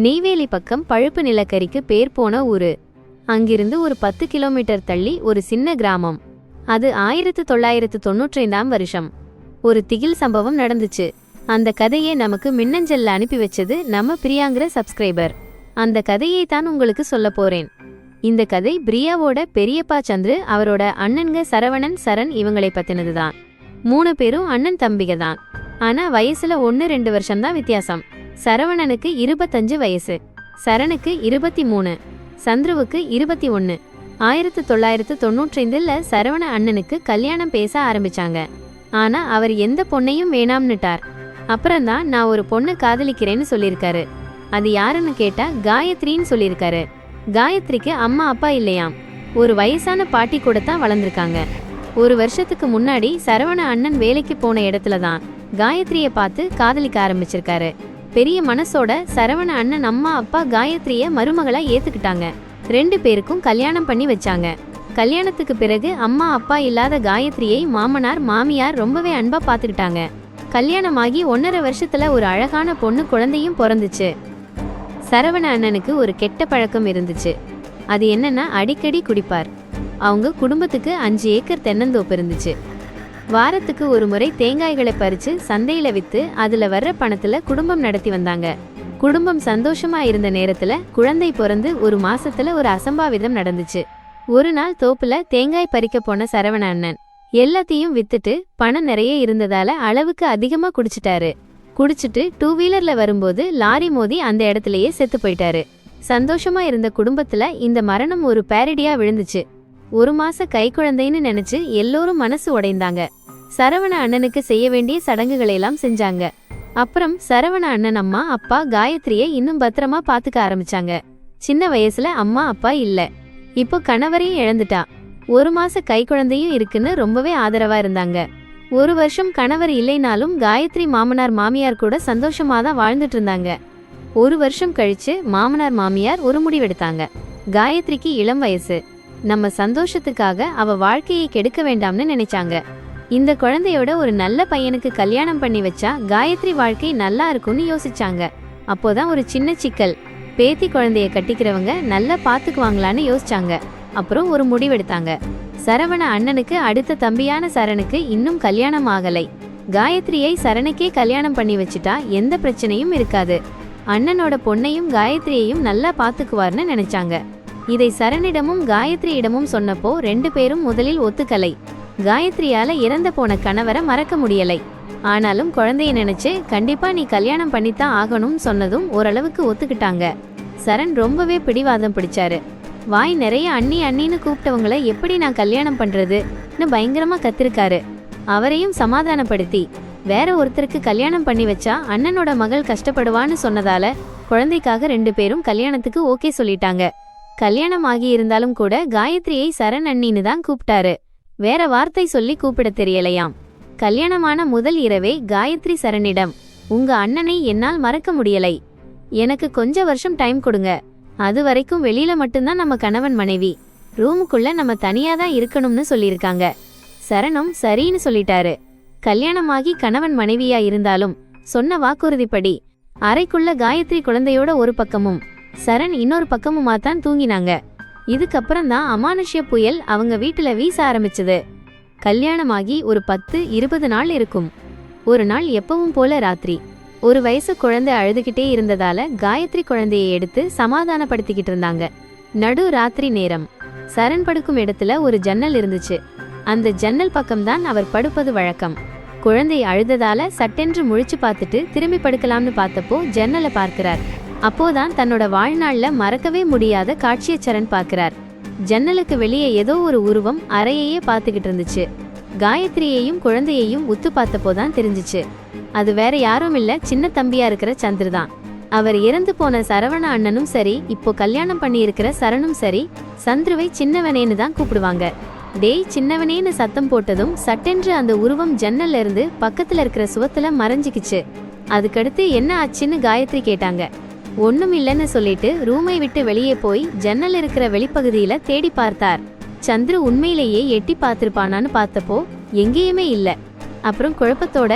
நெய்வேலி பக்கம் பழுப்பு நிலக்கரிக்கு பேர் போன ஊரு. அங்கிருந்து ஒரு 10 கிலோமீட்டர் தள்ளி ஒரு சின்ன கிராமம். அது 1995ஆம் வருஷம். ஒரு திகில் சம்பவம் நடந்துச்சு. அந்த கதையை நமக்கு மின்னஞ்சல்ல அனுப்பி வச்சது நம்ம பிரியாங்கிற சப்ஸ்கிரைபர். அந்த கதையை தான் உங்களுக்கு சொல்ல போறேன். இந்த கதை பிரியாவோட பெரியப்பா சந்திரு, அவரோட அண்ணன்க சரவணன், சரண் இவங்களை பத்தினது தான். 3 பேரும் அண்ணன் தம்பிக தான். ஆனா வயசுல 1-2 வருஷம்தான் வித்தியாசம். சரவணனுக்கு 25 வயசு, சரணுக்கு 23, சந்துருவுக்கு 21. 1995ல் சரவண அண்ணனுக்கு கல்யாணம் பேச ஆரம்பிச்சாங்க. ஆனா அவர் எந்த பொண்ணையும் வேணாம்னுட்டார். அப்புறம்தான் நான் ஒரு பொண்ணு காதலிக்கிறேன்னு சொல்லியிருக்காரு. அது யாருன்னு கேட்டா காயத்ரின்னு சொல்லியிருக்காரு. காயத்ரிக்கு அம்மா அப்பா இல்லையாம். ஒரு வயசான பாட்டி கூட தான் வளர்ந்துருக்காங்க. 1 வருஷத்துக்கு முன்னாடி சரவண அண்ணன் வேலைக்கு போன இடத்துல தான் காயத்ரியை பார்த்து காதலிக்க ஆரம்பிச்சிருக்காரு. பெரிய மனசோட சரவண அண்ணன் அம்மா அப்பா காயத்ரிய மருமகளா ஏத்துக்கிட்டாங்க. 2 பேருக்கும் கல்யாணம் பண்ணி வச்சாங்க. கல்யாணத்துக்கு பிறகு அம்மா அப்பா இல்லாத காயத்ரியை மாமனார் மாமியார் ரொம்பவே அன்பா பார்த்துக்கிட்டாங்க. கல்யாணமாகி 1.5 வருஷத்துல ஒரு அழகான பொண்ணு குழந்தையும் பிறந்துச்சு. சரவண அண்ணனுக்கு ஒரு கெட்ட பழக்கம் இருந்துச்சு. அது என்னன்னா, அடிக்கடி குடிப்பார். அவங்க குடும்பத்துக்கு 5 ஏக்கர் தென்னந்தோப்பு இருந்துச்சு. வாரத்துக்கு ஒரு முறை தேங்காய்களை பறிச்சு சந்தையில வித்து அதுல வர்ற பணத்துல குடும்பம் நடத்தி வந்தாங்க. குடும்பம் சந்தோஷமா இருந்த நேரத்துல குழந்தை பிறந்து 1 மாசத்துல ஒரு அசம்பாவிதம் நடந்துச்சு. ஒரு நாள் தோப்புல தேங்காய் பறிக்க போன சரவண அண்ணன் எல்லாத்தையும் வித்துட்டு பணம் நிறைய இருந்ததால அளவுக்கு அதிகமா குடிச்சிட்டாரு. குடிச்சிட்டு 2 வீலர்ல வரும்போது லாரி மோதி அந்த இடத்துலயே செத்து போயிட்டாரு. சந்தோஷமா இருந்த குடும்பத்துல இந்த மரணம் ஒரு பேரடியா விழுந்துச்சு. 1 மாச கைக்குழந்தைன்னு நினைச்சு எல்லோரும் மனசு உடைந்தாங்க. சரவண அண்ணனுக்கு செய்ய வேண்டிய சடங்குகளெல்லாம் செஞ்சாங்க. அப்புறம் சரவண அண்ணன் அம்மா அப்பா காயத்ரியை இன்னும் பத்திரமா பாத்துக்க ஆரம்பிச்சாங்க. சின்ன வயசுல அம்மா அப்பா இல்ல, இப்போ கணவரையும் இழந்துட்டா. 1 மாச கைக்குழந்தையும் இருக்குன்னு ரொம்பவே ஆதரவா இருந்தாங்க. 1 வருஷம் கணவர் இல்லைனாலும் காயத்ரி மாமனார் மாமியார் கூட சந்தோஷமாதான் வாழ்ந்துட்டு இருந்தாங்க. 1 வருஷம் கழிச்சு மாமனார் மாமியார் ஒரு முடிவெடுத்தாங்க. காயத்ரிக்கு இளம் வயசு, நம்ம சந்தோஷத்துக்காக அவ வாழ்க்கையை கெடுக்க வேண்டாம்னு நினைச்சாங்க. இந்த குழந்தையோட ஒரு நல்ல பையனுக்கு கல்யாணம் பண்ணி வச்சா காயத்ரி வாழ்க்கை நல்லா இருக்கும்னு யோசிச்சாங்க. அப்போதான் ஒரு சின்ன சிக்கல். பேத்தி குழந்தைய கட்டிக்கிறவங்க நல்லா பாத்துக்குவாங்களான்னு யோசிச்சாங்க. அப்புறம் ஒரு முடிவெடுத்தாங்க. சரவண அண்ணனுக்கு அடுத்த தம்பியான சரணுக்கு இன்னும் கல்யாணம் ஆகலை. காயத்ரியை சரணுக்கே கல்யாணம் பண்ணி வச்சுட்டா எந்த பிரச்சனையும் இருக்காது. அண்ணனோட பொண்ணையும் காயத்ரியையும் நல்லா பாத்துக்குவார்னு நினைச்சாங்க. இதை சரணிடமும் காயத்ரியிடமும் சொன்னப்போ 2 பேரும் முதலில் ஒத்துக்கலை. காயத்ரியால இறந்து போன கணவரை மறக்க முடியலை. ஆனாலும் குழந்தைய நினைச்சு கண்டிப்பா நீ கல்யாணம் பண்ணித்தான் ஆகணும்னு சொன்னதும் ஓரளவுக்கு ஒத்துக்கிட்டாங்க. சரண் ரொம்பவே பிடிவாதம் பிடிச்சாரு. வாய் நிறைய அண்ணி அண்ணின்னு கூப்பிட்டவங்களை எப்படி நான் கல்யாணம் பண்றதுன்னு பயங்கரமா கத்திருக்காரு. அவரையும் சமாதானப்படுத்தி வேற ஒருத்தருக்கு கல்யாணம் பண்ணி வச்சா அண்ணனோட மகள் கஷ்டப்படுவான்னு சொன்னதால குழந்தைக்காக 2 பேரும் கல்யாணத்துக்கு ஓகே சொல்லிட்டாங்க. கல்யாணம் ஆகி இருந்தாலும் கூட காயத்ரியை சரண் அண்ணின்னு தான் கூப்பிட்டாரு. வேற வார்த்தை சொல்லி கூப்பிட தெரியலையாம். கல்யாணமான முதல் இரவே காயத்ரி சரணிடம், உங்க அண்ணனை என்னால் மறக்க முடியலை, எனக்கு கொஞ்ச வருஷம் டைம் கொடுங்க, அது வரைக்கும் வெளியில மட்டும்தான் நம்ம கணவன் மனைவி, ரூமுக்குள்ள நம்ம தனியாதான் இருக்கணும்னு சொல்லியிருக்காங்க. சரணும் சரின்னு சொல்லிட்டாரு. கல்யாணமாகி கணவன் மனைவியா இருந்தாலும் சொன்ன வாக்குறுதிப்படி அறைக்குள்ள காயத்ரி குழந்தையோட ஒரு பக்கமும் சரண் இன்னொரு பக்கமுமாத்தான் தூங்கினாங்க. இதுக்கப்புறம் தான் அமானுஷ்ய புயல் அவங்க வீட்டுல வீச ஆரம்பிச்சது. கல்யாணமாகி ஒரு 10-20 நாள் இருக்கும். ஒரு நாள் எப்பவும் போல ராத்திரி 1 வயசு குழந்தை அழுதுகிட்டே இருந்ததால காயத்ரி குழந்தையை எடுத்து சமாதானப்படுத்திக்கிட்டு இருந்தாங்க. நடு ராத்திரி நேரம். சரண் படுக்கும் இடத்துல ஒரு ஜன்னல் இருந்துச்சு. அந்த ஜன்னல் பக்கம்தான் அவர் படுப்பது வழக்கம். குழந்தை அழுததால சட்டென்று முழிச்சு பார்த்துட்டு திரும்பி படுக்கலாம்னு பார்த்தப்போ ஜன்னலை பார்க்கிறார். அப்போதான் தன்னோட வாழ்நாள்ல மறக்கவே முடியாத காட்சியை சரண் பார்க்கிறார். ஜன்னலுக்கு வெளியே ஏதோ ஒரு உருவம் அறையையே பார்த்துக்கிட்டு இருந்துச்சு. காயத்ரியையும் குழந்தையையும் உத்து பார்த்தப்போதான் தெரிஞ்சிச்சு, அது வேற யாரும் இல்ல, சின்ன தம்பியா இருக்கிற சந்திரு தான். அவர் இறந்து போன சரவண அண்ணனும் சரி, இப்போ கல்யாணம் பண்ணி இருக்கிற சரணும் சரி, சந்துருவை சின்னவனேன்னு தான் கூப்பிடுவாங்க. டேய் சின்னவனேன்னு சத்தம் போட்டதும் சட்டென்று அந்த உருவம் ஜன்னல்ல இருந்து பக்கத்துல இருக்கிற சுவத்துல மறைஞ்சிக்கிச்சு. அதுக்கடுத்து என்ன ஆச்சுன்னு காயத்ரி கேட்டாங்க. ஒண்ணும் இல்லைன்னு சொல்லிட்டு ரூமை விட்டு வெளியே போய் ஜன்னல் இருக்கிற வெளிப்பகுதியில தேடி பார்த்தார். சந்துரு உண்மையிலேயே எட்டி பார்த்திருப்பானான்னு பார்த்தப்போ எங்கேயுமே இல்ல. அப்புறம் குழப்பத்தோட,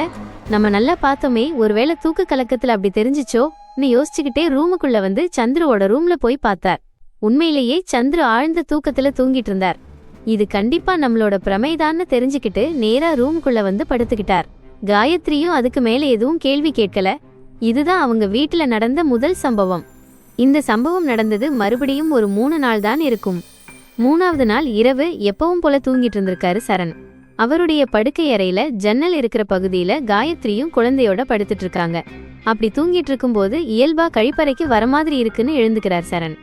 நம்ம நல்லா பார்த்தோமே, ஒருவேளை தூக்க கலக்கத்துல அப்படி தெரிஞ்சிச்சோ யோசிச்சுக்கிட்டே ரூமுக்குள்ள வந்து சந்துருவோட ரூம்ல போய் பார்த்தார். உண்மையிலேயே சந்துரு ஆழ்ந்த தூக்கத்துல தூங்கிட்டு இருந்தார். இது கண்டிப்பா நம்மளோட பிரமைதான்னு தெரிஞ்சுக்கிட்டு நேரா ரூமுக்குள்ள வந்து படுத்துக்கிட்டார். காயத்ரியும் அதுக்கு மேல எதுவும் கேள்வி கேட்கல. இதுதான் அவங்க வீட்டுல நடந்த முதல் சம்பவம். இந்த சம்பவம் நடந்தது மறுபடியும் ஒரு 3 நாள் தான் இருக்கும். 3வது நாள் இரவு எப்பவும் போல தூங்கிட்டு இருந்திருக்காரு சரண். அவருடைய படுக்கை அறையில ஜன்னல் இருக்கிற பகுதியில காயத்ரியும் குழந்தையோட படுத்துட்டு இருக்காங்க. அப்படி தூங்கிட்டு இருக்கும்போது இயல்பா கழிப்பறைக்கு வர மாதிரி இருக்குன்னு எழுந்துக்கிறார் சரண்.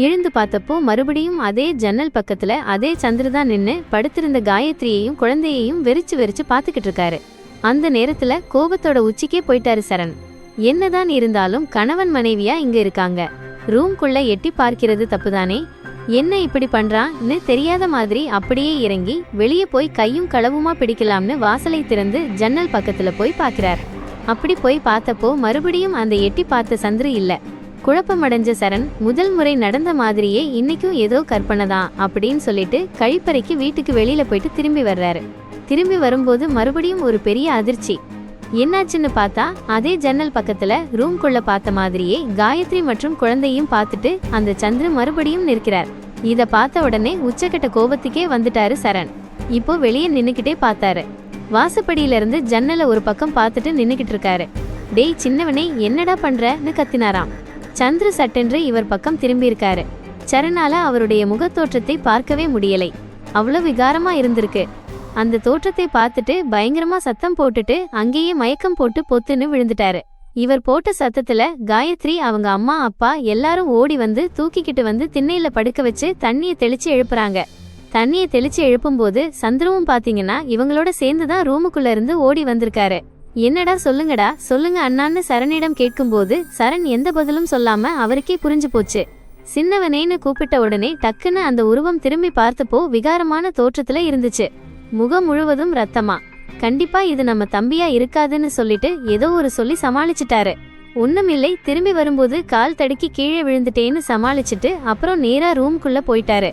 எழுந்து பார்த்தப்போ மறுபடியும் அதே ஜன்னல் பக்கத்துல அதே சந்திரதான் நின்னு படுத்திருந்த காயத்ரியையும் குழந்தையையும் வெறிச்சு வெறிச்சு பாத்துக்கிட்டு இருக்காரு. அந்த நேரத்துல கோபத்தோட உச்சிக்கே போயிட்டாரு சரண். என்னதான் இருந்தாலும் கணவன் மனைவியா இங்க இருக்காங்க, ரூம்குள்ள எட்டி பார்க்கிறது தப்புதானே? என்ன இப்படி பண்றான்னு தெரியாத மாதிரி அப்படியே இறங்கி வெளியே போய் கையும் களவுமா பிடிக்கலாம்னு வாசலை திறந்து ஜன்னல் பக்கத்துல போய் பாக்குறார். அப்படி போய் பார்த்தப்போ மறுபடியும் அந்த எட்டி பார்த்த சந்திரு இல்ல. குழப்பமடைஞ்ச சரண் முதல் முறை நடந்த மாதிரியே இன்னைக்கும் ஏதோ கற்பனைதான் அப்படின்னு சொல்லிட்டு கழிப்பறைக்கு வீட்டுக்கு வெளியில போயிட்டு திரும்பி வர்றாரு. திரும்பி வரும்போது மறுபடியும் ஒரு பெரிய அதிர்ச்சி. என்னாச்சுன்னு பார்த்தா அதே ஜன்னல் பக்கத்துல ரூம்குள்ள பார்த்த மாதிரியே காயத்ரி மற்றும் குழந்தையும் பார்த்துட்டு அந்த சந்திரு மறுபடியும் நிற்கிறார். இத பார்த்த உடனே உச்சக்கட்ட கோபத்துக்கே வந்துட்டாரு சரண். இப்போ வெளியே நின்னுக்கிட்டே பார்த்தாரு. வாசப்படியில இருந்து ஜன்னல ஒரு பக்கம் பார்த்துட்டு நின்னுக்கிட்டு இருக்காரு. டேய் சின்னவனே, என்னடா பண்றன்னு கத்தினாராம். சந்திரு சட்டென்று இவர் பக்கம் திரும்பி இருக்காரு. சரணால அவருடைய முகத்தோற்றத்தை பார்க்கவே முடியலை. அவ்வளவு விகாரமா இருந்திருக்கு. அந்த தோற்றத்தை பார்த்துட்டு பயங்கரமா சத்தம் போட்டுட்டு அங்கேயே மயக்கம் போட்டு பொத்துன்னு விழுந்துட்டாரு. இவர் போட்ட சத்தத்துல காயத்ரி, அவங்க அம்மா அப்பா எல்லாரும் ஓடி வந்து தூக்கிக்கிட்டு வந்து திண்ணையில படுக்க வச்சு தண்ணியை தெளிச்சு எழுப்புறாங்க. தண்ணியை தெளிச்சு எழுப்பும்போது சந்திரவும் பாத்தீங்கன்னா இவங்களோட சேர்ந்துதான் ரூமுக்குள்ள இருந்து ஓடி வந்திருக்காரு. என்னடா சொல்லுங்கடா, சொல்லுங்க அண்ணான்னு சரணிடம் கேட்கும்போது சரண் எந்த பதிலும் சொல்லாம அவருக்கே புரிஞ்சு போச்சு. சின்னவனேன்னு கூப்பிட்ட உடனே டக்குன்னு அந்த உருவம் திரும்பி பார்த்தப்போ விகாரமான தோற்றத்துல இருந்துச்சு. முகம் முழுவதும் ரத்தமா. கண்டிப்பா இது நம்ம தம்பியா இருக்காதுன்னு சொல்லிட்டு ஏதோ ஒரு சொல்லி சமாளிச்சுட்டாரு. ஒண்ணுமில்லை, திரும்பி வரும்போது கால் தடுக்கி கீழே விழுந்துட்டேன்னு சமாளிச்சுட்டு அப்புறம் நேரா ரூம்குள்ள போயிட்டாரு.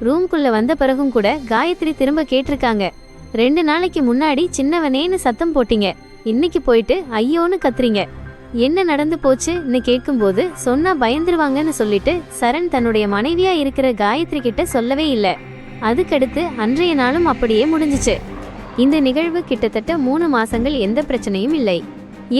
ரூம்குள்ள வந்த பிறகும் கூட காயத்ரி திரும்ப கேட்டிருக்காங்க. 2 நாளைக்கு முன்னாடி சின்னவனேன்னு சத்தம் போட்டீங்க, இன்னைக்கு போயிட்டு ஐயோன்னு கத்துறீங்க, என்ன நடந்து போச்சுன்னு கேட்கும்போது சொன்னா பயந்துருவாங்கன்னு சொல்லிட்டு சரண் தன்னுடைய மனைவியா இருக்கிற காயத்ரி கிட்ட சொல்லவே இல்லை. அதுக்கடுத்து அன்றைய நாளும் அப்படியே முடிஞ்சிச்சு. இந்த நிகழ்வு கிட்டத்தட்ட 3 மாசங்கள் எந்த பிரச்சனையும் இல்லை.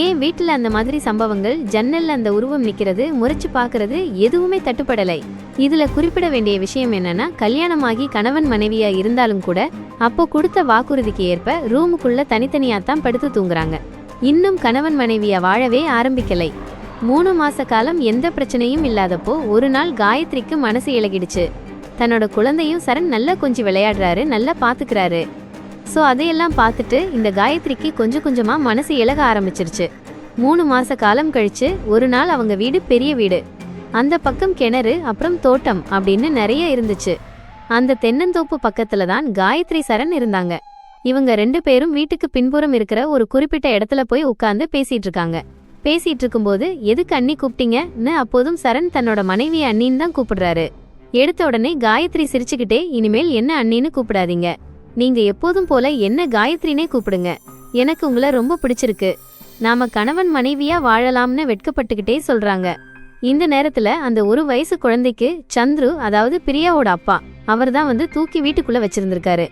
ஏன் வீட்டுல அந்த மாதிரி சம்பவங்கள், ஜன்னல்ல அந்த உருவம் நிக்கிறது, முறைச்சு பாக்குறது எதுவுமே தட்டுப்படலை. இதுல குறிப்பிட வேண்டிய விஷயம் என்னன்னா, கல்யாணமாகி கணவன் மனைவியா இருந்தாலும் கூட அப்போ கொடுத்த வாக்குறுதிக்கு ஏற்ப ரூமுக்குள்ள தனித்தனியாத்தான் படுத்து தூங்குறாங்க. இன்னும் கணவன் மனைவியா வாழவே ஆரம்பிக்கலை. 3 மாச காலம் எந்த பிரச்சனையும் இல்லாதப்போ ஒரு நாள் காயத்ரிக்கு மனசு இழகிடுச்சு. தன்னோட குழந்தையும் சரண் நல்லா கொஞ்சம் விளையாடுறாரு, நல்லா பாத்துக்கிறாரு. ஸோ அதையெல்லாம் பார்த்துட்டு இந்த காயத்ரிக்கு கொஞ்சம் கொஞ்சமா மனசு இழக ஆரம்பிச்சிருச்சு. 3 மாச காலம் கழிச்சு ஒரு நாள் அவங்க வீடு பெரிய வீடு. அந்த பக்கம் கிணறு, அப்புறம் தோட்டம் அப்படின்னு நிறைய இருந்துச்சு. அந்த தென்னந்தோப்பு பக்கத்துல தான் காயத்ரி சரண் இருந்தாங்க. இவங்க 2 பேரும் வீட்டுக்கு பின்புறம் இருக்கிற ஒரு குறிப்பிட்ட இடத்துல போய் உட்கார்ந்து பேசிட்டு இருக்காங்க. பேசிட்டு இருக்கும்போது எதுக்கு அண்ணி கூப்பிட்டீங்கன்னு அப்போதும் சரண் தன்னோட மனைவி அண்ணின்னு தான் கூப்பிடுறாரு. எடுத்த உடனே காயத்ரி சிரிச்சுக்கிட்டே, இனிமேல் என்ன அண்ணின்னு கூப்பிடாதீங்க, நீங்க எப்போதும் போல என்ன காயத்ரினே கூப்பிடுங்க, எனக்கு உங்களை ரொம்ப பிடிச்சிருக்கு, நாம கணவன் மனைவியா வாழலாம்னு வெட்கப்பட்டுக்கிட்டே சொல்றாங்க. இந்த நேரத்துல அந்த 1 வயசு குழந்தைக்கு சந்துரு, அதாவது பிரியாவோட அப்பா, அவர் தான் வந்து தூக்கி வீட்டுக்குள்ள வச்சிருந்திருக்காரு.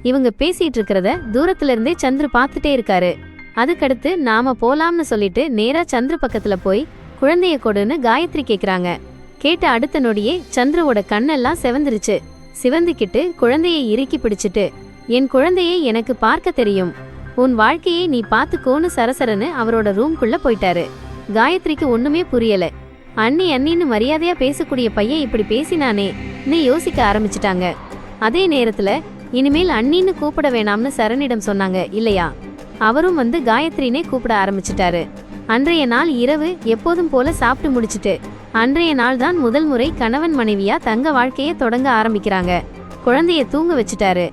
இவங்க பேசிட்டு இருக்கிறத தூரத்துல இருந்தே சந்துரு பார்த்துட்டே இருக்காரு. அதுக்கடுத்து நாம போலாம்னு சொல்லிட்டு நேரா சந்துரு பக்கத்துல போய் குழந்தைய கொடுன்னு காயத்ரி கேக்குறாங்க. கேட்ட அடுத்த நொடியே சந்துருவோட கண்ணெல்லாம் செவந்துருச்சு. சிவந்துக்கிட்டு குழந்தையை இறுக்கி பிடிச்சிட்டு, என் குழந்தையை எனக்கு பார்க்க தெரியும், உன் வாழ்க்கையை நீ பாத்துக்கோன்னு சரசரன்னு அவரோட ரூம்குள்ள போயிட்டாரு. காயத்ரிக்கு ஒண்ணுமே புரியல. அண்ணி அண்ணின்னு மரியாதையா பேசக்கூடிய பையன் இப்படி பேசினானேன்னு யோசிக்க ஆரம்பிச்சிட்டாங்க. அதே நேரத்துல இனிமேல் அண்ணின்னு கூப்பிட வேணாம்னு சரணிடம் சொன்னாங்க இல்லையா? அவரும் வந்து காயத்ரினே கூப்பிட ஆரம்பிச்சிட்டாரு. அன்றைய நாள் இரவு எப்போதும் போல சாப்பிட்டு முடிச்சுட்டு அன்றைய நாள் தான் முதல் முறை கணவன் மனைவியா தங்க வாழ்க்கையை தொடங்க ஆரம்பிக்கிறாங்க. குழந்தைய தூங்க வச்சுட்டாரு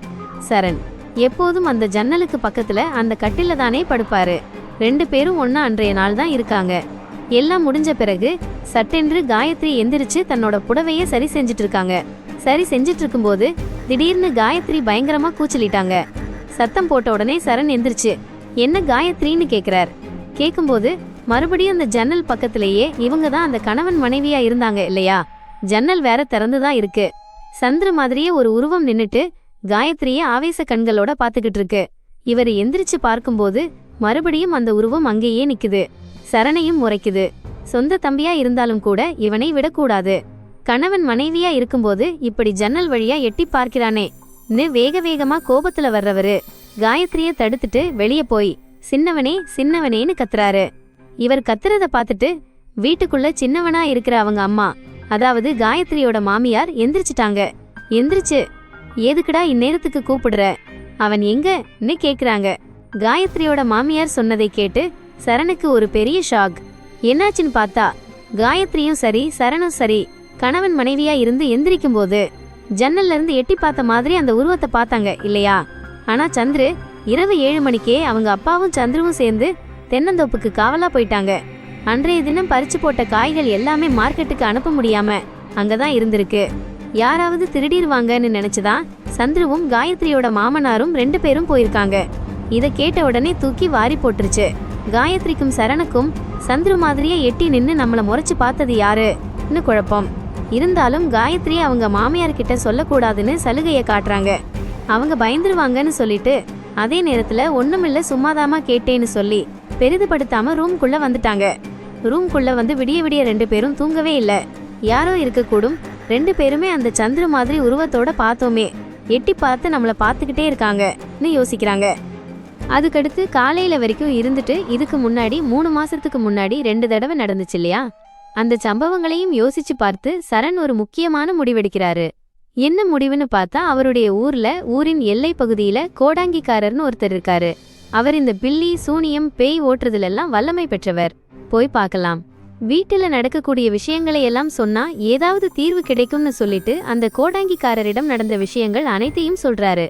சரண். எப்போதும் அந்த ஜன்னலுக்கு பக்கத்துல அந்த கட்டில தானே படுப்பாரு. 2 பேரும் ஒன்னா அன்றைய நாள் தான் இருக்காங்க. எல்லாம் முடிஞ்ச பிறகு சட்டென்று காயத்ரி எந்திரிச்சு தன்னோட புடவைய சரி செஞ்சுட்டு இருக்காங்க. சரி செஞ்சுட்டு இருக்கும்போது திடீர்னு காயத்ரி பயங்கரமா கூச்சலிட்டாங்க. சத்தம் போட்ட உடனே சரண் எந்திரிச்சு என்ன காயத்ரின்னு கேக்குறார். கேட்கும்போது மறுபடியும் அந்த ஜன்னல் பக்கத்திலேயே இவங்க தான் அந்த கணவன் மனைவியா இருந்தாங்க இல்லையா, ஜன்னல் வேற திறந்துதான் இருக்கு. சந்திர மாதிரியே ஒரு உருவம் நின்னுட்டு காயத்ரிய ஆவேச கண்களோட பாத்துக்கிட்டு இருக்கு. இவர் எந்திரிச்சு பார்க்கும்போது மறுபடியும் அந்த உருவம் அங்கேயே நிக்குது. சரணையும் முறைக்குது. சொந்த தம்பியா இருந்தாலும் கூட இவனை விடக்கூடாது. கணவன் மனைவியா இருக்கும்போது இப்படி ஜன்னல் வழியா எட்டி பார்க்கிறானே வேக வேகமா கோபத்துல வர்றவரு காயத்ரிய தடுத்துட்டு வெளியே போய் சின்னவனே சின்னவனேன்னு கத்துறாரு. இவர் கத்துறத பார்த்துட்டு வீட்டுக்குள்ள சின்னவனா இருக்கிற அவங்க அம்மா, அதாவது காயத்ரியோட மாமியார் எந்திரிச்சிட்டாங்க. எந்திரிச்சு எதுக்குடா இந்நேரத்துக்கு கூப்பிடுற, அவன் எங்கன்னு கேக்குறாங்க. காயத்ரியோட மாமியார் சொன்னதை கேட்டு சரணுக்கு ஒரு பெரிய ஷாக். என்னாச்சுன்னு பார்த்தா காயத்ரியும் சரி சரணும் சரி கணவன் மனைவியா இருந்து எந்திரிக்கும் போது ஜன்னல்ல இருந்து எட்டி பார்த்த மாதிரி அந்த உருவத்தை பார்த்தாங்க இல்லையா. ஆனா சந்திரு இரவு 7 மணிக்கே அவங்க அப்பாவும் சந்திரவும் சேர்ந்து தென்னந்தோப்புக்கு காவலா போயிட்டாங்க. அன்றைய தினம் பறிச்சு போட்ட காய்கள் எல்லாமே மார்க்கெட்டுக்கு அனுப்ப முடியாம அங்கதான் இருந்திருக்கு. யாராவது திருடிடுவாங்கன்னு நினைச்சுதான் சந்திருவும் காயத்ரியோட மாமனாரும் 2 பேரும் போயிருக்காங்க. இதை கேட்ட உடனே தூக்கி வாரி போட்டுருச்சு. காயத்ரிக்கும் சரணுக்கும் சந்திரு மாதிரியே எட்டி நின்னு நம்மள முறைச்சு பார்த்தது யாருன்னு குழப்பம். இருந்தாலும் காயத்ரி அவங்க மாமியார் கிட்ட சொல்லக்கூடாதுன்னு சலுகையை காட்டுறாங்க. அவங்க பயந்துருவாங்கன்னு சொல்லிட்டு அதே நேரத்துல ஒண்ணுமில்ல சும்மாதாமா கேட்டேன்னு சொல்லி பெரிதுபடுத்தாம ரூம்குள்ள வந்துட்டாங்க. ரூம்குள்ள வந்து விடிய விடிய 2 பேரும் தூங்கவே இல்ல. யாரோ இருக்கக்கூடும், 2 பேருமே அந்த சந்திர மாதிரி உருவத்தோட பார்த்தோமே, எட்டி பார்த்து நம்மள பார்த்துக்கிட்டே இருக்காங்கன்னு யோசிக்கிறாங்க. அதுக்கடுத்து காலையில வரைக்கும் இருந்துட்டு இதுக்கு முன்னாடி 3 மாசத்துக்கு முன்னாடி 2 தடவை நடந்துச்சு இல்லையா, அந்த சம்பவங்களையும் யோசிச்சு பார்த்து சரண் ஒரு முக்கியமான முடிவெடுக்கிறாரு. என்ன முடிவுன்னு பார்த்தா, அவருடைய ஊரின் எல்லை பகுதியில கோடாங்கிக்காரர்னு ஒருத்தர் இருக்காரு. அவர் இந்த பில்லி சூனியம் பேய் ஓட்டுறதுலெல்லாம் வல்லமை பெற்றவர். போய் பார்க்கலாம். வீட்டுல நடக்கக்கூடிய விஷயங்களை எல்லாம் சொன்னா ஏதாவது தீர்வு கிடைக்கும்னு சொல்லிட்டு அந்த கோடாங்கிக்காரரிடம் நடந்த விஷயங்கள் அனைத்தையும் சொல்றாரு.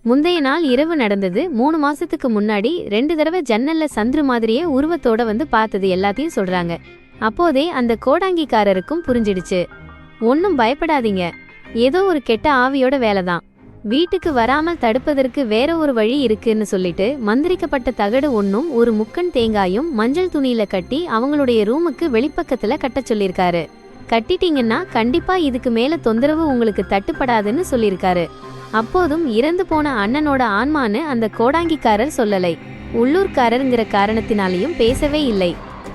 முந்தைய நாள் இரவு நடந்தது. 3 மாசத்துக்கு முன்னாடி 2 தடவை ஜன்னல்ல சந்திர மாதிரியே உருவத்தோட வந்து பார்த்தது எல்லாத்தையும் சொல்றாங்க. அப்போதே அந்த கோடாங்கிக்காரருக்கும் புரிஞ்சிடுச்சு. ஒன்னும் பயப்படாதீங்க, ஏதோ ஒரு கெட்ட ஆவியோட வேலைதான், வீட்டுக்கு வராமல் தடுப்பதற்கு வேற ஒரு வழி இருக்குன்னு சொல்லிட்டு மந்திரிக்கப்பட்ட தகடு ஒன்னும் ஒரு முக்கன் தேங்காயும் மஞ்சள் துணியில கட்டி அவங்களுடைய ரூமுக்கு வெளிப்பக்கத்துல கட்ட சொல்லியிருக்காரு. கட்டிட்டீங்கன்னா கண்டிப்பா இதுக்கு மேல தொந்தரவு உங்களுக்கு தட்டுப்படாதுன்னு சொல்லியிருக்காரு. அப்போதும் இறந்து போன அண்ணனோட ஆன்மான்னு அந்த கோடாங்கிக்காரர் சொல்லலை. உள்ளூர்காரருங்கிற காரணத்தினாலையும் பேசவே இல்லை.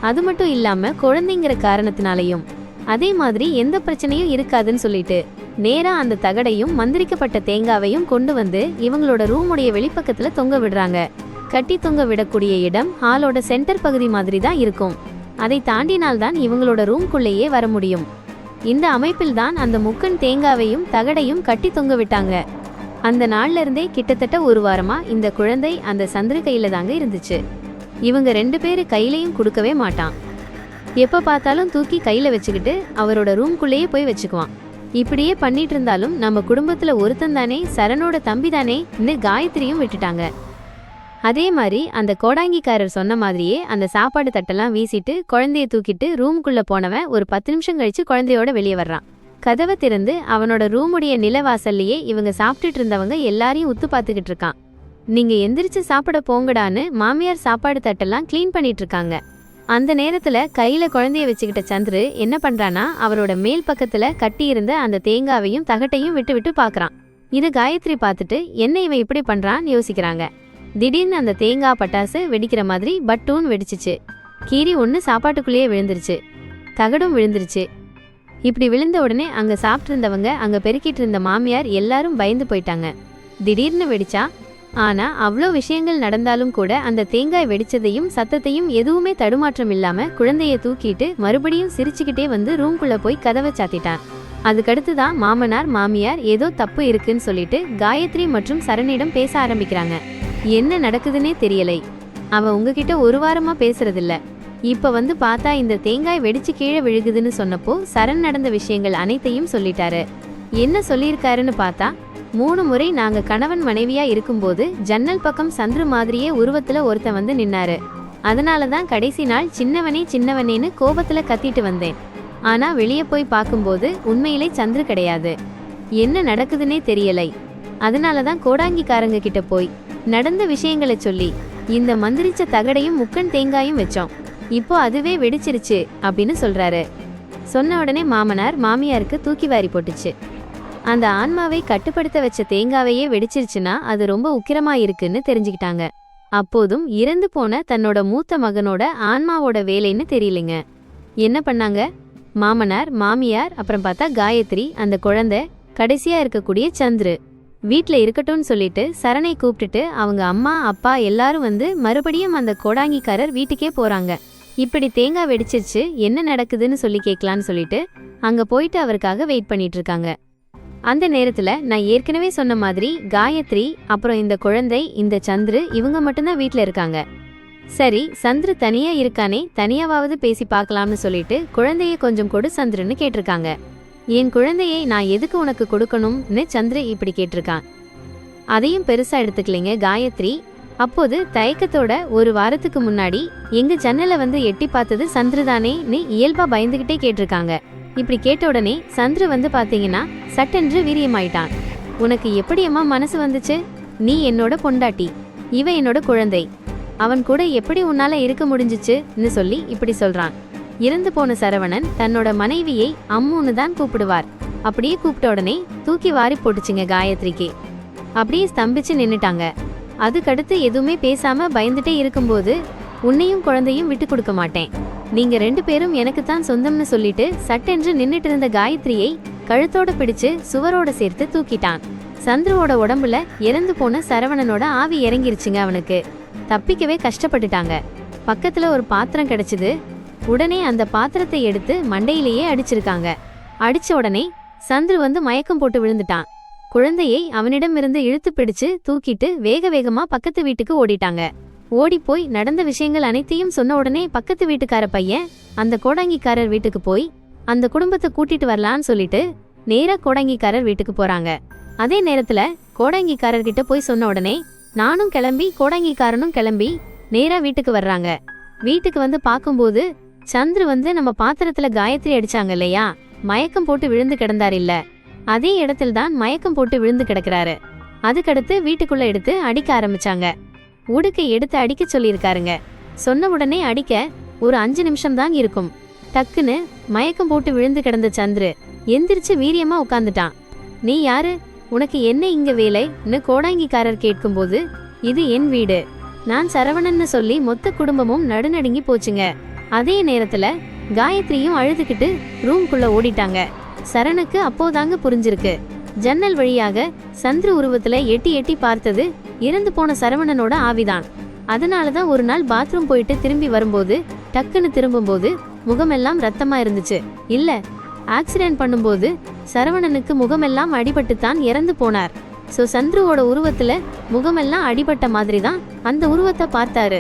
அது மட்டும் இல்லாம குழந்தைங்கிற காரணத்தினாலையும். அதே மாதிரி எந்த பிரச்சனையும் இருக்காதுன்னு சொல்லிட்டு நேரா அந்த தகடையும் மந்திரிக்கப்பட்ட தேங்காவையும் கொண்டு வந்து இவங்களோட ரூமுடைய வெளிப்பக்கத்துல தொங்க விடுறாங்க. கட்டி தொங்க விடக்கூடிய இடம் ஹாலோட சென்டர் பகுதி மாதிரி தான் இருக்கும். அதை தாண்டினால்தான் இவங்களோட ரூம்குள்ளேயே வர முடியும். இந்த அமைப்பில் தான் அந்த முக்கன் தேங்காவையும் தகடையும் கட்டி தொங்க விட்டாங்க. அந்த நாள்ல இருந்தே கிட்டத்தட்ட 1 வாரமா இந்த குழந்தை அந்த சந்திர கையில தாங்க இருந்துச்சு. இவங்க 2 பேரு கையிலையும் கொடுக்கவே மாட்டான். எப்ப பார்த்தாலும் தூக்கி கையில வச்சுக்கிட்டு அவரோட ரூம்குள்ளேயே போய் வச்சுக்குவான். இப்படியே பண்ணிட்டு இருந்தாலும் நம்ம குடும்பத்துல ஒருத்தன் தானே, சரணோட தம்பி தானே, காயத்ரியும் விட்டுட்டாங்க. அதே மாதிரி அந்த கோடாங்கிக்காரர் சொன்ன மாதிரியே அந்த சாப்பாடு தட்டெல்லாம் வீசிட்டு குழந்தைய தூக்கிட்டு ரூமுக்குள்ள போனவன் ஒரு 10 நிமிஷம் கழிச்சு குழந்தையோட வெளியே வர்றான். கதவை திறந்து அவனோட ரூமுடைய நிலவாசல்லையே இவங்க சாப்பிட்டுட்டு இருந்தவங்க எல்லாரையும் உத்து பார்த்துக்கிட்டு இருக்கான். நீங்க எந்திரிச்சு சாப்பிட போங்கடான்னு மாமியார் சாப்பாடு தட்டெல்லாம் கிளீன் பண்ணிட்டு இருக்காங்க. அந்த நேரத்துல கையில குழந்தைய வச்சுக்கிட்ட சந்திரு என்ன பண்றானா, அவரோட மேல் பக்கத்துல கட்டி இருந்த அந்த தேங்காவையும் தகட்டையும் விட்டு விட்டு பாக்குறான். இது காயத்ரி பார்த்துட்டு என்ன இவன் இப்படி பண்றான்னு யோசிக்கிறாங்க. திடீர்னு அந்த தேங்காய் பட்டாசு வெடிக்கிற மாதிரி பட்டூன்னு வெடிச்சிச்சு. கீரி ஒன்று சாப்பாட்டுக்குள்ளேயே விழுந்துருச்சு. தகடும் விழுந்துருச்சு. இப்படி விழுந்த உடனே அங்க சாப்பிட்டு இருந்தவங்க, அங்க பெருக்கிட்டு இருந்த மாமியார் எல்லாரும் பயந்து போயிட்டாங்க. திடீர்னு வெடிச்சா. ஆனா அவ்வளோ விஷயங்கள் நடந்தாலும் கூட அந்த தேங்காய் வெடிச்சதையும் சத்தத்தையும் எதுவுமே தடுமாற்றம் இல்லாம குழந்தைய தூக்கிட்டு மறுபடியும் சிரிச்சுக்கிட்டே வந்து ரூம்குள்ள போய் கதவை சாத்திட்டான். அதுக்கடுத்துதான் மாமனார் மாமியார் ஏதோ தப்பு இருக்குன்னு சொல்லிட்டு காயத்ரி மற்றும் சரணிடம் பேச ஆரம்பிக்கிறாங்க. என்ன நடக்குதுன்னே தெரியலை. அவன் உங்ககிட்ட 1 வாரமா பேசுறதில்ல. இப்ப வந்து பார்த்தா இந்த தேங்காய் வெடிச்சு கீழே விழுகுதுன்னு சொன்னப்போ சரண் நடந்த விஷயங்கள் அனைத்தையும் சொல்லிட்டாரு. என்ன சொல்லியிருக்காருன்னு பார்த்தா, 3 முறை நாங்க கணவன் மனைவியா இருக்கும்போது ஜன்னல் பக்கம் சந்திர மாதிரியே உருவத்துல ஒருத்தன் வந்து நின்னாரு. அதனாலதான் கடைசி நாள் சின்னவனே சின்னவனேன்னு கோபத்துல கத்திட்டு வந்தேன். ஆனா வெளியே போய் பார்க்கும்போது உண்மையிலே சந்திர கிடையாது. என்ன நடக்குதுன்னே தெரியலை. அதனாலதான் கோடாங்கிக்காரங்க கிட்ட போய் நடந்த விஷயங்களை சொல்லி இந்த மந்திரிச்ச தகடையும் முக்கன் தேங்காயும் வச்சோம். இப்போ அதுவே வெடிச்சிருச்சு அப்படின்னு சொல்றாரு. சொன்ன உடனே மாமனார் மாமியாருக்கு தூக்கி வாரி போட்டுச்சு. அந்த ஆன்மாவை கட்டுப்படுத்த வச்ச தேங்காவையே வெடிச்சிருச்சுன்னா அது ரொம்ப உக்கிரமா இருக்குன்னு தெரிஞ்சுக்கிட்டாங்க. அப்போதும் இறந்து போன தன்னோட மூத்த மகனோட ஆன்மாவோட வேலைன்னு தெரியலைங்க. என்ன பண்ணாங்க? மாமனார் மாமியார் அப்புறம் பார்த்தா காயத்ரி, அந்த குழந்தை, கடைசியா இருக்கக்கூடிய சந்துரு வீட்ல இருக்கட்டும்னு சொல்லிட்டு சரணை கூப்பிட்டுட்டு அவங்க அம்மா அப்பா எல்லாரும் வந்து மறுபடியும் அந்த கோடாங்கிக்காரர் வீட்டுக்கே போறாங்க. இப்படி தேங்காய் வெடிச்சிருச்சு, என்ன நடக்குதுன்னு சொல்லி கேட்கலான்னு சொல்லிட்டு அங்க போயிட்டு அவருக்காக வெயிட் பண்ணிட்டு இருக்காங்க. அந்த நேரத்துல நான் ஏற்கனவே சொன்ன மாதிரி காயத்ரி அப்புறம் இந்த குழந்தை இந்த சந்துரு இவங்க மட்டும்தான் வீட்ல இருக்காங்க. சரி, சந்துரு தனியா இருக்கானே, தனியாவது பேசி பார்க்கலாம்னு சொல்லிட்டு குழந்தைய கொஞ்சம் கொடு சந்துருன்னு கேட்டிருக்காங்க. என் குழந்தையை நான் எதுக்கு உனக்கு கொடுக்கணும்னு சந்துரு இப்படி கேட்டிருக்கான். அதையும் பெருசா எடுத்துக்கலைங்க காயத்ரி. அப்போது தயக்கத்தோட ஒரு வாரத்துக்கு முன்னாடி எங்க ஜன்னலை வந்து எட்டி பார்த்தது சந்துரு தானேன்னு இயல்பா பயந்துகிட்டே கேட்டிருக்காங்க. இப்படி கேட்ட உடனே சந்துரு வந்து பாத்தீங்கன்னா சட்டென்று வீரியமாயிட்டான். உனக்கு எப்படி அம்மா மனசு வந்துச்சு? நீ என்னோட பொண்டாட்டி, இவ என்னோட குழந்தை, அவன் கூட எப்படி உன்னால இருக்க முடிஞ்சிச்சுன்னு சொல்லி இப்படி சொல்றான். இறந்து போன சரவணன் தன்னோட மனைவியை அம்முன்னு தான் கூப்பிடுவார். அப்படியே கூப்பிட்ட உடனே தூக்கி வாரி போட்டுச்சுங்க காயத்ரிக்கு. அப்படியே ஸ்தம்பிச்சு நின்னுட்டாங்க. அதுக்கடுத்து எதுவுமே பேசாம பயந்துட்டே இருக்கும்போது, உன்னையும் குழந்தையும் விட்டு கொடுக்க மாட்டேன், நீங்க 2 பேரும் எனக்குத்தான் சொந்தம்னு சொல்லிட்டு சட்டென்று நின்னுட்டு இருந்த காயத்ரியை கழுத்தோட பிடிச்சு சுவரோட சேர்த்து தூக்கிட்டான். சந்துருவோட உடம்புல இறந்து போன சரவணனோட ஆவி இறங்கிருச்சுங்க. அவனுக்கு தப்பிக்கவே கஷ்டப்பட்டுட்டாங்க. பக்கத்துல ஒரு பாத்திரம் கிடைச்சது. உடனே அந்த பாத்திரத்தை எடுத்து மண்டையிலேயே அடிச்சிருக்காங்க. அடிச்ச உடனே சந்துரு வந்து மயக்கம் போட்டு விழுந்துட்டான். குழந்தையை அவனிடமிருந்து இழுத்து பிடிச்சு தூக்கிட்டு வேக வேகமா பக்கத்து வீட்டுக்கு ஓடிட்டாங்க. ஓடிப்போய் நடந்த விஷயங்கள் அனைத்தையும் சொன்ன உடனே பக்கத்து வீட்டுக்கார பையன் அந்த கோடாங்கிக்காரர் வீட்டுக்கு போய் அந்த குடும்பத்தை கூட்டிட்டு வரலான்னு சொல்லிட்டு நேரா கோடாங்கிக்காரர் வீட்டுக்கு போறாங்க. அதே நேரத்துல கோடாங்கிக்காரர்கிட்ட போய் சொன்ன உடனே நானும் கிளம்பி கோடாங்கிக்காரனும் கிளம்பி நேரா வீட்டுக்கு வர்றாங்க. வீட்டுக்கு வந்து பார்க்கும்போது சந்துரு வந்து நம்ம பாத்திரத்துல காயத்ரி அடிச்சாங்க இல்லையா, மயக்கம் போட்டு விழுந்து கிடந்தார் இல்ல, அதே இடத்துல தான் மயக்கம் போட்டு விழுந்து கிடக்குறாரு. அதுக்கடுத்து வீட்டுக்குள்ள எடுத்து அடிக்க ஆரம்பிச்சாங்க. உடுக்கை எடுத்து அடிக்க சொல்லியிருக்காருங்க. சொன்ன உடனே அடிக்க ஒரு 5 நிமிஷம் தான் இருக்கும். டக்குன்னு மயக்கம் போட்டு விழுந்து கிடந்த சந்துரு எந்திரிச்சு வீரியமா உட்கார்ந்துட்டான். நீ யாரு, உனக்கு என்ன இங்க வேலைன்னு கோடாங்கிக்காரர் கேட்கும்போது, இது என் வீடு, நான் சரவணன்னு சொல்லி மொத்த குடும்பமும் நடுநடுங்கி போச்சுங்க. அதே நேரத்துல காயத்ரியும் அழுதுகிட்டு ரூம்குள்ள ஓடிட்டாங்க. சரணுக்கு அப்போதாங்க புரிஞ்சிருக்கு. ஜன்னல் வழியாக சந்துரு உருவத்துல எட்டி எட்டி பார்த்தது இறந்து போன சரவணனோட ஆவிதான். அதனாலதான் ஒரு நாள் பாத்ரூம் போயிட்டு திரும்பி வரும்போது டக்குன்னு திரும்பும்போது முகமெல்லாம் ரத்தமா இருந்துச்சு. இல்ல, ஆக்சிடென்ட் பண்ணும்போது சரவணனுக்கு முகமெல்லாம் அடிபட்டுத்தான் இறந்து போனார். சோ சந்துருவோட உருவத்துல முகமெல்லாம் அடிபட்ட மாதிரி தான் அந்த உருவத்தை பார்த்தாரு.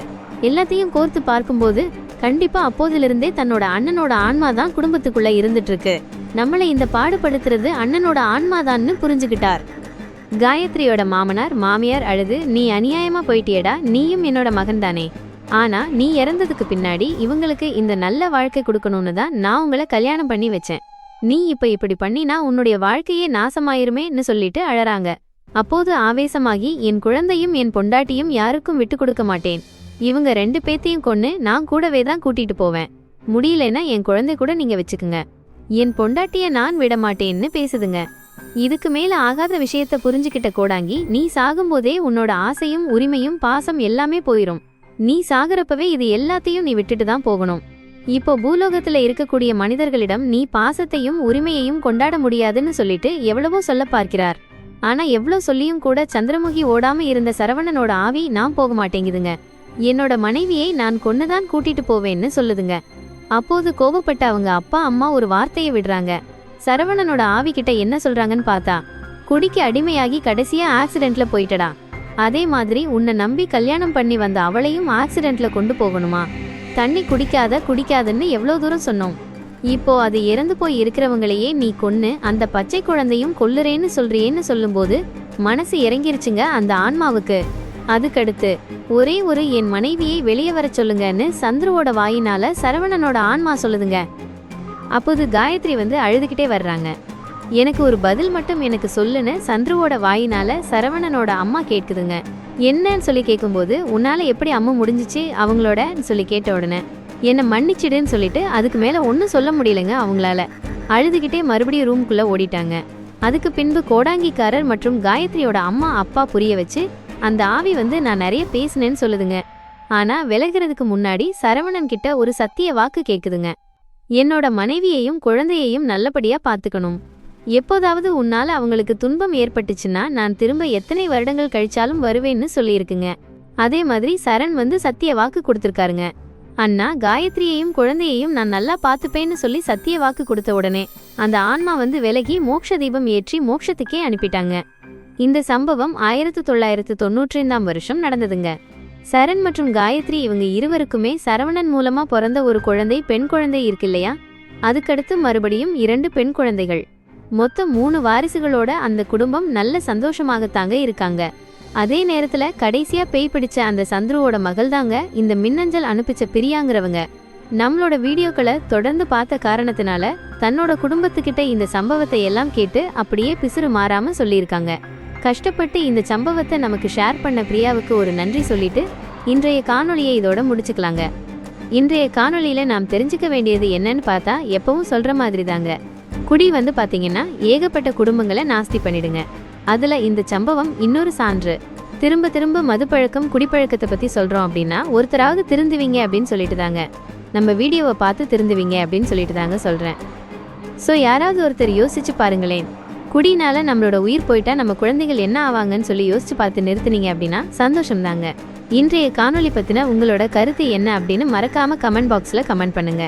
எல்லாத்தையும் கோர்த்து பார்க்கும்போது கண்டிப்பா அப்போதிலிருந்தே தன்னோட அண்ணனோட ஆன்மா தான் குடும்பத்துக்குள்ள இருந்துட்டு இருக்கு, நம்மளை இந்த பாடுபடுத்துறது அண்ணனோட ஆன்மாதான்னு புரிஞ்சுக்கிட்டார். காயத்ரியோட மாமனார் மாமியார் அழுது, நீ அநியாயமா போயிட்டியடா, நீயும் என்னோட மகன் தானே, ஆனா நீ இறந்ததுக்கு பின்னாடி இவங்களுக்கு இந்த நல்ல வாழ்க்கை கொடுக்கணும்னு தான் நான் உங்களை கல்யாணம் பண்ணி வச்சேன், நீ இப்ப இப்படி பண்ணினா உன்னுடைய வாழ்க்கையே நாசமாயிருமேன்னு சொல்லிட்டு அழறாங்க. அப்போது ஆவேசமாகி, என் குழந்தையும் என் பொண்டாட்டியும் யாருக்கும் விட்டு கொடுக்க மாட்டேன், இவங்க 2 பேத்தையும் கொன்னு நான் கூடவே தான் கூட்டிட்டு போவேன், முடியலன்னா என் குழந்தை கூட நீங்க வச்சுக்குங்க, என் பொண்டாட்டிய நான் விட மாட்டேன்னு பேசுதுங்க. இதுக்கு மேல ஆகாத விஷயத்த புரிஞ்சுக்கிட்ட கோடாங்கி, நீ சாகும்போதே உன்னோட ஆசையும் உரிமையும் பாசம் எல்லாமே போயிரும், நீ சாகுறப்பவே இது எல்லாத்தையும் நீ விட்டுட்டு தான் போகணும், இப்போ பூலோகத்துல இருக்கக்கூடிய மனிதர்களிடம் நீ பாசத்தையும் உரிமையையும் கொண்டாட முடியாதுன்னு சொல்லிட்டு எவ்வளவோ சொல்ல பார்க்கிறார். ஆனா எவ்வளவு சொல்லியும் கூட சந்திரமுகி ஓடாம இருந்த சரவணனோட ஆவி நான் போக மாட்டேங்குதுங்க, என்னோட மனைவியை நான் கொன்னுதான் கூட்டிட்டு போவேன்னு சொல்லுதுங்க. அப்போது கோபப்பட்ட அவங்க அப்பா அம்மா ஒரு வார்த்தையை விடுறாங்க. சரவணனோட ஆவி கிட்ட என்ன சொல்றாங்கன்னு பார்த்தா, குடிக்கு அடிமையாகி கடைசியா ஆக்சிடென்ட்ல போயிட்டடா, அதே மாதிரி உன்னை நம்பி கல்யாணம் பண்ணி வந்த அவளையும் ஆக்சிடென்ட்ல கொண்டு போகணுமா, தண்ணி குடிக்காதன்னு எவ்வளவு தூரம் சொன்னோம், இப்போ அது இறந்து போய் இருக்கிறவங்களையே நீ கொன்னு அந்த பச்சை குழந்தையும் கொல்லுறேன்னு சொல்றியேன்னு சொல்லும்போது மனசு இறங்கிருச்சுங்க அந்த ஆன்மாவுக்கு. அதுக்கடுத்து ஒரே ஒரு என் மனைவியை வெளியே வர சொல்லுங்கன்னு சந்துருவோட வாயினால சரவணனோட ஆன்மா சொல்லுதுங்க. அப்போது காயத்ரி வந்து அழுதுகிட்டே வர்றாங்க. எனக்கு ஒரு பதில் மட்டும் எனக்கு சொல்லுன்னு சந்துருவோட வாயினால சரவணனோட அம்மா கேட்குதுங்க. என்னன்னு சொல்லி கேட்கும்போது, உன்னால எப்படி அம்மா முடிஞ்சிச்சு அவங்களோட சொல்லி கேட்ட உடனே, என்னை மன்னிச்சிடுன்னு சொல்லிட்டு அதுக்கு மேலே ஒன்றும் சொல்ல முடியலைங்க அவங்களால. அழுதுகிட்டே மறுபடியும் ரூம்குள்ளே ஓடிட்டாங்க. அதுக்கு பின்பு கோடாங்கிக்காரர் மற்றும் காயத்ரியோட அம்மா அப்பா புரிய வச்சு அந்த ஆவி நான் நிறைய பேசினேன்னு சொல்லுதுங்க. ஆனா விலகிறதுக்கு முன்னாடி சரவணன் கிட்ட ஒரு சத்திய வாக்கு கேக்குதுங்க. என்னோட மனைவியையும் குழந்தையையும் நல்லபடியா பாத்துக்கணும். எப்போதாவது உன்னால அவங்களுக்கு துன்பம் ஏற்பட்டுச்சுன்னா நான் திரும்ப எத்தனை வருடங்கள் கழிச்சாலும் வருவேன்னு சொல்லியிருக்குங்க. அதே மாதிரி சரண் சத்திய வாக்கு கொடுத்துருக்காருங்க. அண்ணா காயத்ரியையும் குழந்தையையும் நான் நல்லா பார்த்துப்பேன்னு சொல்லி சத்திய வாக்கு கொடுத்த உடனே அந்த ஆன்மா விலகி மோட்ச தீபம் ஏற்றி மோட்சத்துக்கே அனுப்பிட்டாங்க. இந்த சம்பவம் 1995ஆம் வருஷம் நடந்ததுங்க. சரண் மற்றும் காயத்ரி இவங்க இருவருக்குமே சரவணன் மூலமா பிறந்த ஒரு குழந்தை, பெண் குழந்தை இருக்கு இல்லையா? அதுக்கடுத்து மறுபடியும் 2 பெண் குழந்தைகள். மொத்தம் 3 வாரிசுகளோட அந்த குடும்பம் நல்ல சந்தோஷமாகத்தாங்க இருக்காங்க. அதே நேரத்துல கடைசியா பேய் பிடிச்ச அந்த சந்துருவோட மகள் தாங்க இந்த மின்னஞ்சல் அனுப்பிச்ச பிரியாங்கிறவங்க. நம்மளோட வீடியோக்களை தொடர்ந்து பார்த்த காரணத்தினால தன்னோட குடும்பத்துக்கிட்ட இந்த சம்பவத்தை எல்லாம் கேட்டு அப்படியே பிசுறு மாறாம சொல்லியிருக்காங்க. கஷ்டப்பட்டு இந்த சம்பவத்தை நமக்கு ஷேர் பண்ண பிரியாவுக்கு ஒரு நன்றி சொல்லிட்டு இன்றைய காணொளியை இதோட முடிச்சுக்கலாங்க. இன்றைய காணொளியில நாம் தெரிஞ்சுக்க வேண்டியது என்னன்னு பார்த்தா, எப்பவும் சொல்ற மாதிரி தாங்க, குடி பாத்தீங்கன்னா ஏகப்பட்ட குடும்பங்களை நாஸ்தி பண்ணிடுங்க. அதுல இந்த சம்பவம் இன்னொரு சான்று. திரும்ப திரும்ப மதுப்பழக்கம், குடிப்பழக்கத்தை பத்தி சொல்றோம் அப்படின்னா ஒருத்தராவது திருந்துவீங்க அப்படின்னு சொல்லிட்டு தாங்க, நம்ம வீடியோவை பார்த்து திருந்துவீங்க அப்படின்னு சொல்லிட்டு தாங்க சொல்றேன். ஸோ யாராவது ஒருத்தர் யோசிச்சு பாருங்களேன், குடினால நம்மளோட உயிர் போயிட்டா நம்ம குழந்தைகள் என்ன ஆவாங்கன்னு சொல்லி யோசிச்சு பார்த்து நிறுத்துனீங்க அப்படின்னா சந்தோஷம் தாங்க. இன்றைய காணொளி பத்தின உங்களோட கருத்து என்ன அப்படின்னு மறக்காம கமெண்ட் பாக்ஸ்ல கமெண்ட் பண்ணுங்க.